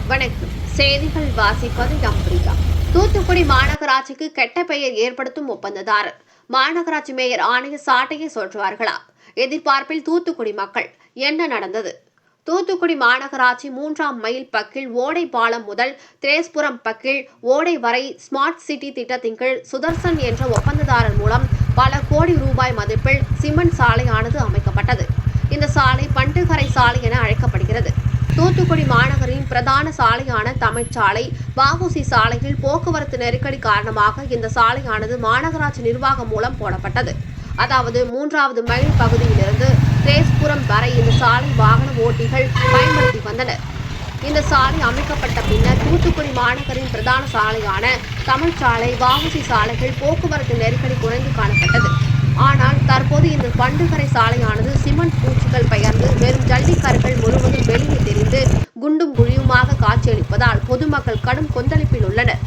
வணக்கம். செய்திகள் வாசிப்பது அம்பிரிகா. தூத்துக்குடி மாநகராட்சிக்கு கெட்ட பெயர் ஏற்படுத்தும் ஒப்பந்ததாரர் மாநகராட்சி மேயர் ஆணைய சாட்டையை சொல்றார்களா? எதிர்பார்ப்பில் தூத்துக்குடி மக்கள். என்ன நடந்தது? தூத்துக்குடி மாநகராட்சி 3ஆம் மைல் பக்கில் ஓடை பாலம் முதல் திரேஸ்புரம் பக்கில் ஓடை வரை ஸ்மார்ட் சிட்டி திட்டத்தின் கீழ் சுதர்சன் என்ற ஒப்பந்ததாரர் மூலம் பல கோடி ரூபாய் மதிப்பில் சிமெண்ட் சாலையானது அமைக்கப்பட்டது. இந்த சாலை பண்டுகரை சாலை என அழைக்கப்படுகிறது. தூத்துக்குடி மாநகரின் பிரதான சாலையான தமிழ்ச்சாலை, வ.உ.சி. சாலையில் போக்குவரத்து நெருக்கடி காரணமாக இந்த சாலையானது மாநகராட்சி நிர்வாகம் மூலம் போடப்பட்டது. அதாவது 3வது மைல் பகுதியிலிருந்து திரேஸ்புரம் வரை இந்த சாலை வாகன ஓட்டிகள் பயன்படுத்தி வந்தனர். இந்த சாலை அமைக்கப்பட்ட பின்னர் தூத்துக்குடி மாநகரின் பிரதான சாலையான தமிழ்ச்சாலை, வ.உ.சி. சாலைகள் போக்குவரத்து நெருக்கடி குறைந்து காணப்பட்டது. ஆனால் தற்போது இந்த பண்டுகரை சாலையானது சிமெண்ட் பூச்சிகள் பெயர்ந்து வெறும் ஜல்லிக்கற்கள் முழுவதும் வெளியே தெரிந்து குண்டும் குழியுமாக காட்சியளிப்பதால் பொதுமக்கள் கடும் கொந்தளிப்பில் உள்ளனர்.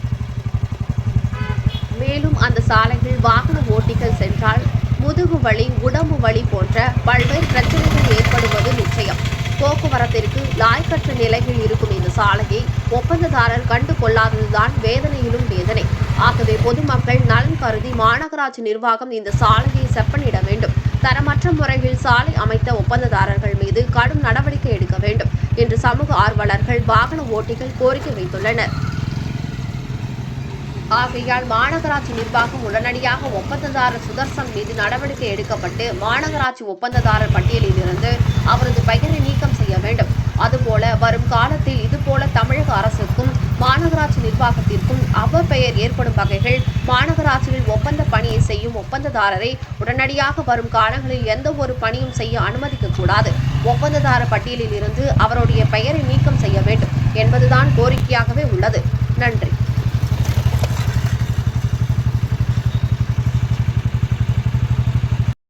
மேலும் அந்த சாலையில் வாகன ஓட்டிகள் சென்றால் முதுகு வலி, உடம்பு வலி போன்ற பல்வேறு பிரச்சனைகள் ஏற்படுவது நிச்சயம். போக்குவரத்திற்கு லாய்க்கற்ற நிலையில் இருக்கும் இந்த சாலையை ஒப்பந்ததாரர் கண்டு கொள்ளாததுதான் வேதனையிலும் வேதனை. ஆகவே பொதுமக்கள் நலன் கருதி மாநகராட்சி நிர்வாகம் இந்த சாலையை செப்பனிட வேண்டும். தரமற்ற முறையில் சாலை அமைத்த ஒப்பந்ததாரர்கள் மீது கடும் நடவடிக்கை எடுக்க வேண்டும் என்று சமூக ஆர்வலர்கள், வாகன ஓட்டிகள் கோரிக்கை வைத்துள்ளனர். ஆகையால் மாநகராட்சி நிர்வாகம் உடனடியாக ஒப்பந்ததாரர் சுதர்சன் மீது நடவடிக்கை எடுக்கப்பட்டு மாநகராட்சி ஒப்பந்ததாரர் பட்டியலில் இருந்து அவரது பெயரை நீக்கம் செய்ய வேண்டும். அதுபோல வரும் காலத்தில் இதுபோல தமிழக அரசுக்கும் மாநகராட்சி நிர்வாகத்திற்கும் அவப்பெயர் ஏற்படும் வகைகள் மாநகராட்சியில் ஒப்பந்த பணியை செய்யும் ஒப்பந்ததாரரை உடனடியாக வரும் காலங்களில் எந்த ஒரு பணியும் செய்ய அனுமதிக்க கூடாது. ஒப்பந்ததாரர் பட்டியலில் இருந்து அவருடைய பெயரை நீக்கம் செய்ய வேண்டும் என்பதுதான் கோரிக்கையாகவே உள்ளது. நன்றி.